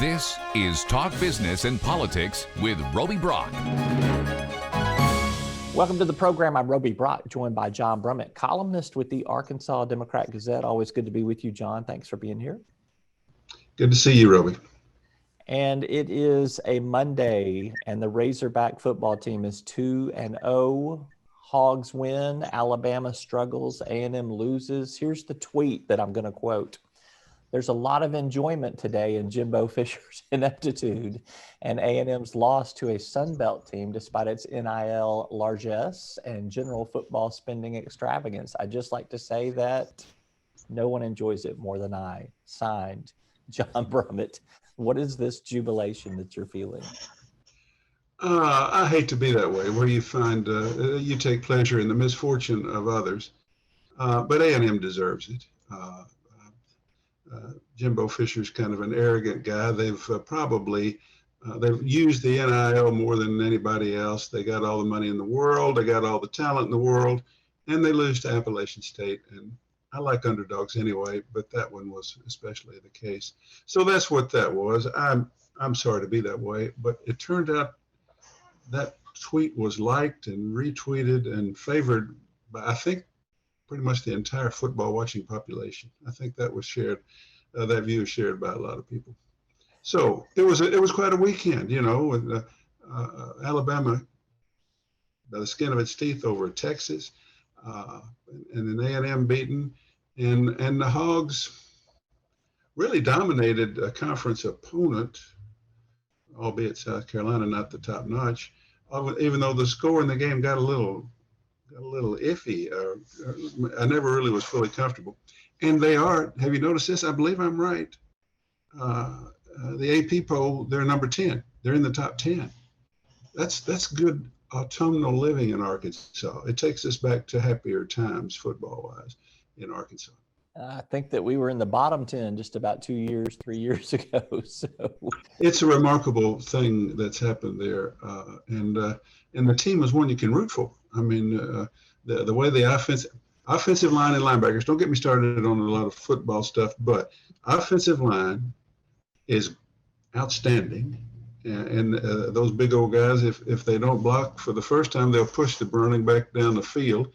This is Talk Business and Politics with Roby Brock. Welcome to the program. I'm Roby Brock, joined by John Brummett, columnist with the Arkansas Democrat-Gazette. Always good to be with you, John. Thanks for being here. Good to see you, Roby. And it is a Monday, and the Razorback football team is 2-0. Hogs win, Alabama struggles, A&M loses. Here's the tweet that I'm going to quote. There's a lot of enjoyment today in Jimbo Fisher's ineptitude and A&M's loss to a Sun Belt team despite its NIL largesse and general football spending extravagance. I'd just like to say that no one enjoys it more than I. Signed, John Brummett. What is this jubilation that you're feeling? I hate to be that way, where you find you take pleasure in the misfortune of others, but A&M deserves it. Jimbo Fisher's kind of an arrogant guy. They've they've used the NIL more than anybody else. They got all the money in the world. They got all the talent in the world, and they lose to Appalachian State. And I like underdogs anyway, but that one was especially the case. So that's what that was. I'm sorry to be that way, but it turned out that tweet was liked and retweeted and favored by, I think, pretty much the entire football watching population. I think that was shared. That view is shared by a lot of people. So it was quite a weekend, you know, with Alabama by the skin of its teeth over Texas, and then A&M beaten, and the Hogs really dominated a conference opponent, albeit South Carolina not the top notch. Even though the score in the game got a little iffy, I never really was fully comfortable. And they are, have you noticed this? I believe I'm right. The AP poll, they're number 10. They're in the top 10. That's good autumnal living in Arkansas. It takes us back to happier times football-wise in Arkansas. I think that we were in the bottom 10 just about 3 years ago. So it's a remarkable thing that's happened there, and the team is one you can root for. I mean, the way the offensive line and linebackers. Don't get me started on a lot of football stuff, but offensive line is outstanding, and those big old guys, if they don't block for the first time, they'll push the running back down the field.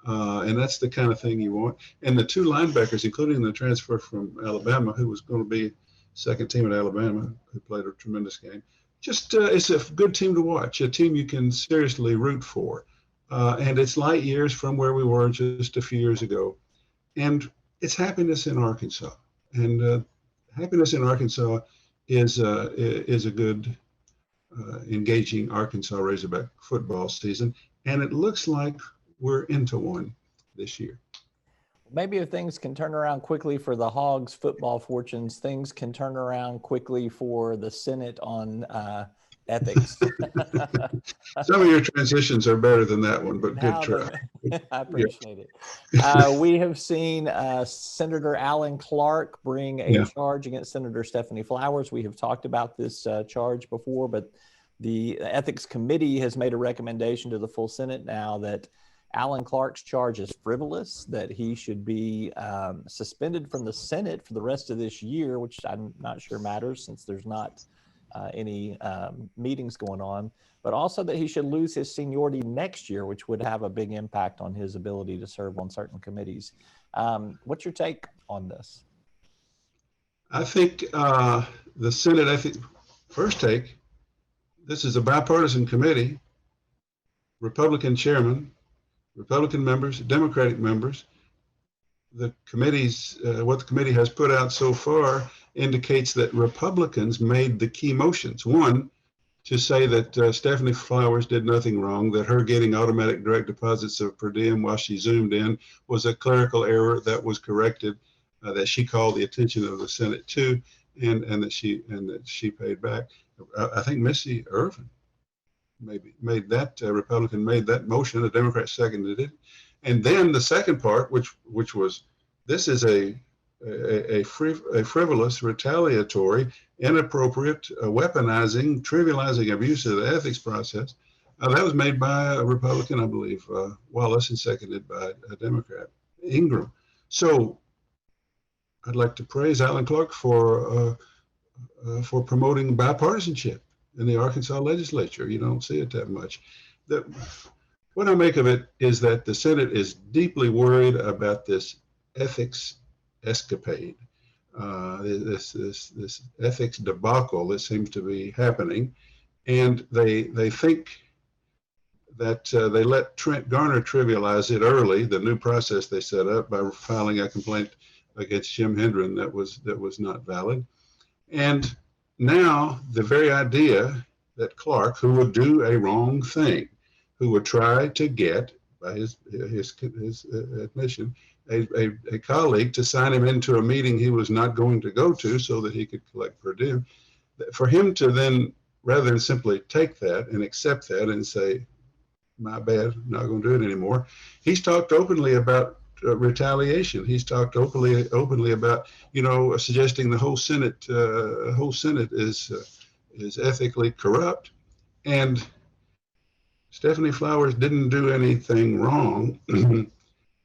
And that's the kind of thing you want. And the two linebackers, including the transfer from Alabama, who was going to be second team at Alabama, who played a tremendous game. Just it's a good team to watch, a team you can seriously root for. And it's light years from where we were just a few years ago. And it's happiness in Arkansas. And happiness in Arkansas is a good, engaging Arkansas Razorback football season. And it looks like we're into one this year. Maybe if things can turn around quickly for the Hogs football fortunes, things can turn around quickly for the Senate on ethics. Some of your transitions are better than that one, but good try. I appreciate it. We have seen Senator Alan Clark bring a charge against Senator Stephanie Flowers. We have talked about this charge before, but the Ethics Committee has made a recommendation to the full Senate now that Alan Clark's charge is frivolous, that he should be suspended from the Senate for the rest of this year, which I'm not sure matters since there's not any meetings going on, but also that he should lose his seniority next year, which would have a big impact on his ability to serve on certain committees. What's your take on this? I think the Senate, first take, this is a bipartisan committee, Republican chairman, Republican members, Democratic members. The committee's, what the committee has put out so far indicates that Republicans made the key motions. One, to say that Stephanie Flowers did nothing wrong, that her getting automatic direct deposits of per diem while she zoomed in was a clerical error that was corrected, that she called the attention of the Senate to, and that she paid back. I think Missy Irvin maybe made that, Republican made that motion, the Democrat seconded it. And then the second part, which was, this is a frivolous, retaliatory, inappropriate, weaponizing, trivializing abuse of the ethics process. That was made by a Republican, I believe, Wallace, and seconded by a Democrat, Ingram. So I'd like to praise Alan Clark for for promoting bipartisanship in the Arkansas legislature. You don't see it that much. What I make of it is that the Senate is deeply worried about this ethics escapade, this ethics debacle that seems to be happening, and they think that they let Trent Garner trivialize it early, the new process they set up by filing a complaint against Jim Hendren that was not valid. And now the very idea that Clark, who would do a wrong thing, who would try to get, by his admission, a colleague to sign him into a meeting he was not going to go to so that he could collect per diem, for him to then, rather than simply take that and accept that and say, my bad, not going to do it anymore, he's talked openly about retaliation. He's talked openly about, suggesting the whole Senate is ethically corrupt. And Stephanie Flowers didn't do anything wrong.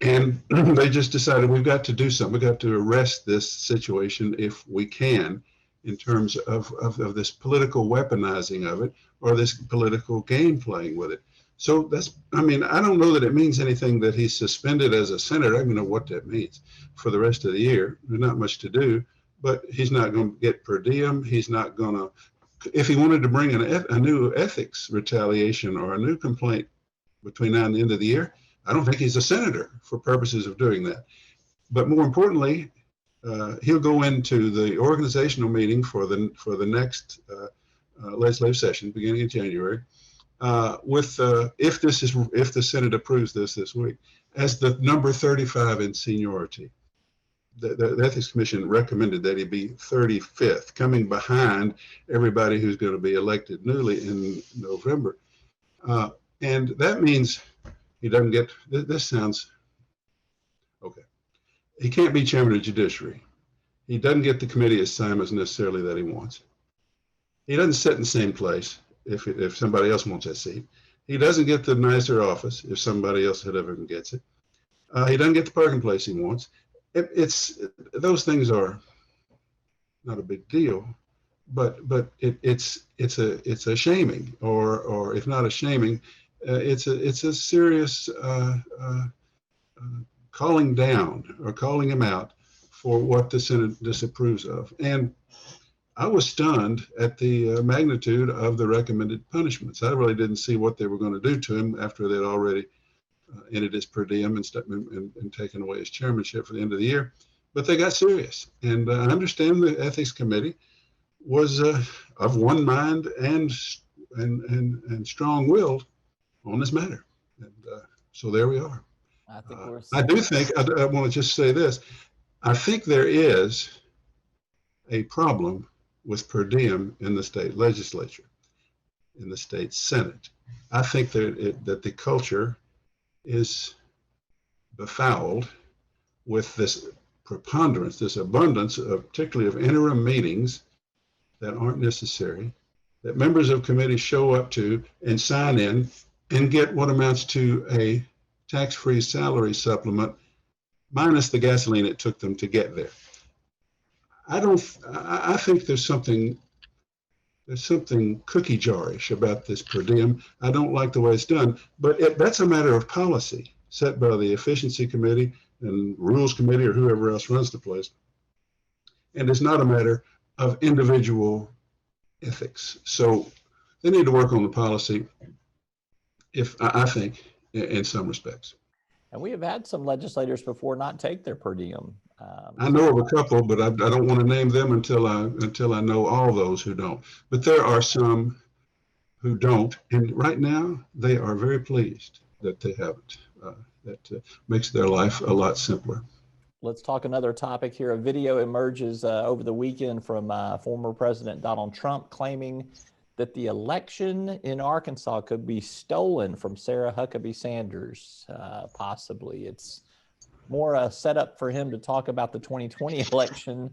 And they just decided we've got to do something. We've got to arrest this situation if we can, in terms of this political weaponizing of it, or this political game playing with it. So I don't know that it means anything that he's suspended as a senator. I don't even know what that means for the rest of the year. There's not much to do, but he's not going to get per diem. He's not going to, if he wanted to bring a new ethics retaliation or a new complaint between now and the end of the year, I don't think he's a senator for purposes of doing that. But more importantly, he'll go into the organizational meeting for the next legislative session, beginning of January, if the Senate approves this week, as the number 35 in seniority. The Ethics Commission recommended that he be 35th, coming behind everybody who's going to be elected newly in November. And that means he doesn't get, this sounds, okay. He can't be chairman of judiciary. He doesn't get the committee assignments necessarily that he wants. He doesn't sit in the same place if somebody else wants that seat. He doesn't get the nicer office if somebody else gets it. He doesn't get the parking place he wants. Those things are not a big deal, but it's a shaming, or if not a shaming, it's a serious calling down or calling him out for what the Senate disapproves of. And I was stunned at the magnitude of the recommended punishments. I really didn't see what they were going to do to him after they'd already ended his per diem and taken away his chairmanship for the end of the year. But they got serious. And I understand the Ethics Committee was of one mind and strong-willed on this matter. And so there we are. I do think, I want to just say this, I think there is a problem with per diem in the state legislature, in the state Senate. I think that the culture is befouled with this preponderance, this abundance of, particularly of interim meetings that aren't necessary, that members of committees show up to and sign in and get what amounts to a tax-free salary supplement minus the gasoline it took them to get there. I think there's something cookie jarish about this per diem. I don't like the way it's done, but that's a matter of policy set by the Efficiency Committee and Rules Committee or whoever else runs the place. And it's not a matter of individual ethics. So they need to work on the policy, I think, in some respects. And we have had some legislators before not take their per diem. I know of a couple, but I don't want to name them until I know all those who don't. But there are some who don't, and right now they are very pleased that they haven't. That makes their life a lot simpler. Let's talk another topic here. A video emerges over the weekend from former President Donald Trump claiming that the election in Arkansas could be stolen from Sarah Huckabee Sanders, possibly. It's more a setup for him to talk about the 2020 election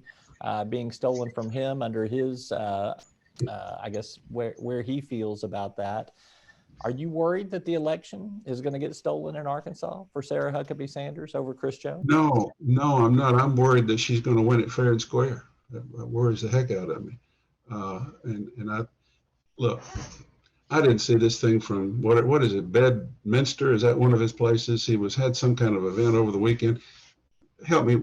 being stolen from him under his, I guess, where he feels about that. Are you worried that the election is going to get stolen in Arkansas for Sarah Huckabee Sanders over Chris Jones? No, I'm not. I'm worried that she's going to win it fair and square. That worries the heck out of me. And I look, I didn't see this thing from what is it, Bedminster? Is that one of his places? He had some kind of event over the weekend. Help me,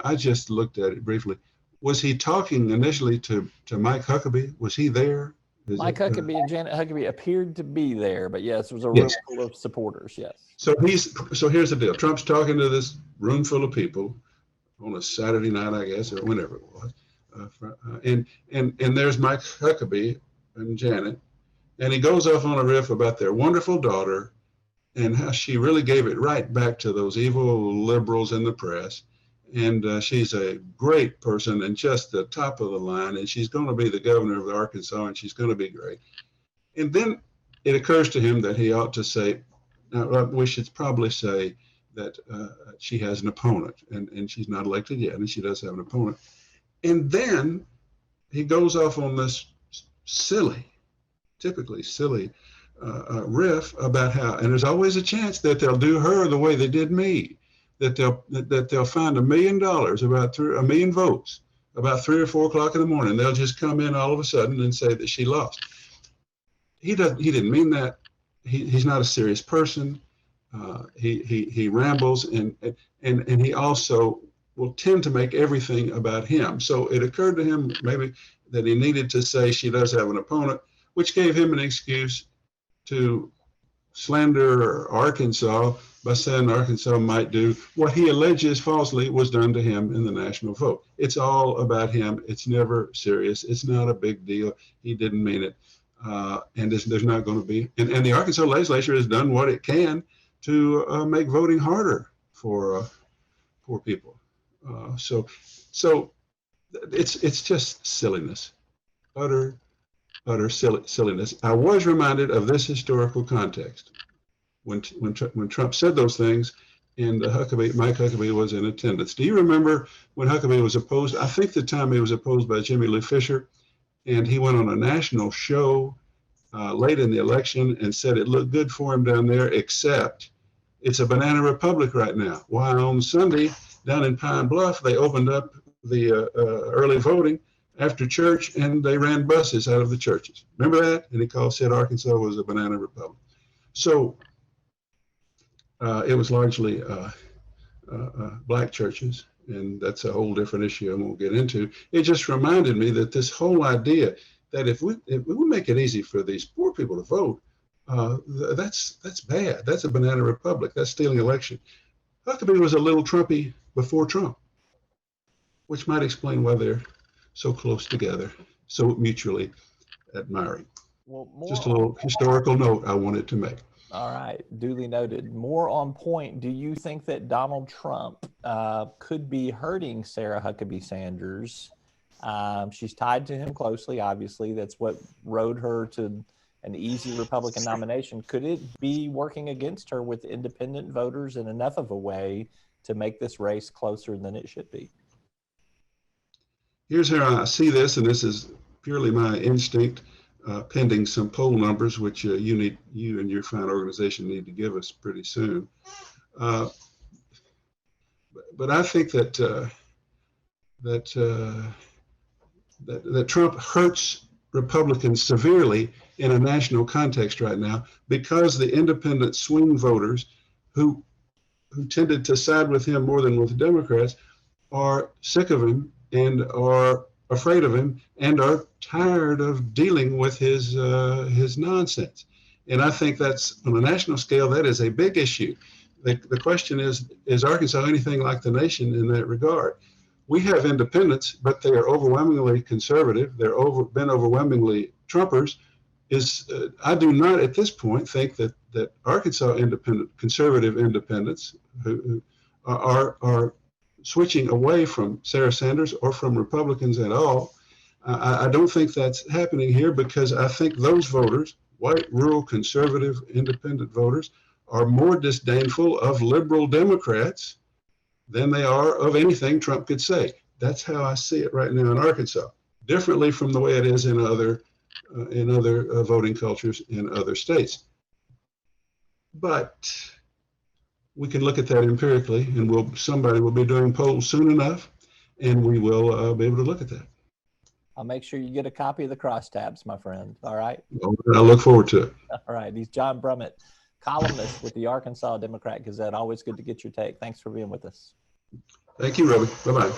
I just looked at it briefly. Was he talking initially to Mike Huckabee? Was he there? Mike Huckabee and Janet Huckabee appeared to be there, but yes, it was a room Yes. full of supporters. Yes. So here's the deal. Trump's talking to this room full of people on a Saturday night, I guess, or whenever it was, and there's Mike Huckabee and Janet, and he goes off on a riff about their wonderful daughter and how she really gave it right back to those evil liberals in the press. And she's a great person and just the top of the line. And she's going to be the governor of Arkansas, and she's going to be great. And then it occurs to him that he ought to say, now, we should probably say that she has an opponent, and she's not elected yet, and she does have an opponent. And then he goes off on this typically silly riff about how, and there's always a chance that they'll do her the way they did me, that they'll find $1 million, about 1 million votes, about 3 or 4 o'clock in the morning. They'll just come in all of a sudden and say that she lost. He didn't mean that. He's not a serious person. He rambles, and he also will tend to make everything about him. So it occurred to him maybe that he needed to say she does have an opponent, which gave him an excuse to slander Arkansas by saying Arkansas might do what he alleges falsely was done to him in the national vote. It's all about him. It's never serious. It's not a big deal. He didn't mean it. And there's not going to be. And the Arkansas legislature has done what it can to make voting harder for poor people. So it's just silliness, utter silliness. I was reminded of this historical context when Trump said those things, and Mike Huckabee was in attendance. Do you remember when Huckabee was opposed? I think the time he was opposed by Jimmy Lou Fisher, and he went on a national show late in the election and said it looked good for him down there, except it's a banana republic right now. Why on Sunday down in Pine Bluff, they opened up the early voting after church, and they ran buses out of the churches. Remember that? And he said Arkansas was a banana republic. So it was largely black churches, and that's a whole different issue I won't get into. It just reminded me that this whole idea that if we make it easy for these poor people to vote, that's bad. That's a banana republic. That's stealing election. Huckabee was a little Trumpy before Trump, which might explain why they're so close together, so mutually admiring. Well, just a little historical note I wanted to make. All right, duly noted. More on point, do you think that Donald Trump could be hurting Sarah Huckabee Sanders? She's tied to him closely, obviously. That's what rode her to an easy Republican nomination. Could it be working against her with independent voters in enough of a way to make this race closer than it should be? Here's how I see this, and this is purely my instinct, pending some poll numbers, which you and your fine organization need to give us pretty soon. But I think that Trump hurts Republicans severely in a national context right now because the independent swing voters who tended to side with him more than with the Democrats are sick of him and are afraid of him and are tired of dealing with his nonsense. And I think that's, on a national scale, that is a big issue. The question is Arkansas anything like the nation in that regard? We have independents, but they are overwhelmingly conservative. Been overwhelmingly Trumpers. I do not at this point think that Arkansas conservative independents who are switching away from Sarah Sanders or from Republicans at all. I don't think that's happening here because I think those voters, white, rural, conservative, independent voters, are more disdainful of liberal Democrats than they are of anything Trump could say. That's how I see it right now in Arkansas, differently from the way it is in other voting cultures in other states. But we can look at that empirically, and somebody will be doing polls soon enough, and we will be able to look at that. I'll make sure you get a copy of the crosstabs, my friend. All right. Well, I look forward to it. All right. He's John Brummett, columnist with the Arkansas Democrat Gazette. Always good to get your take. Thanks for being with us. Thank you, Robbie. Bye-bye.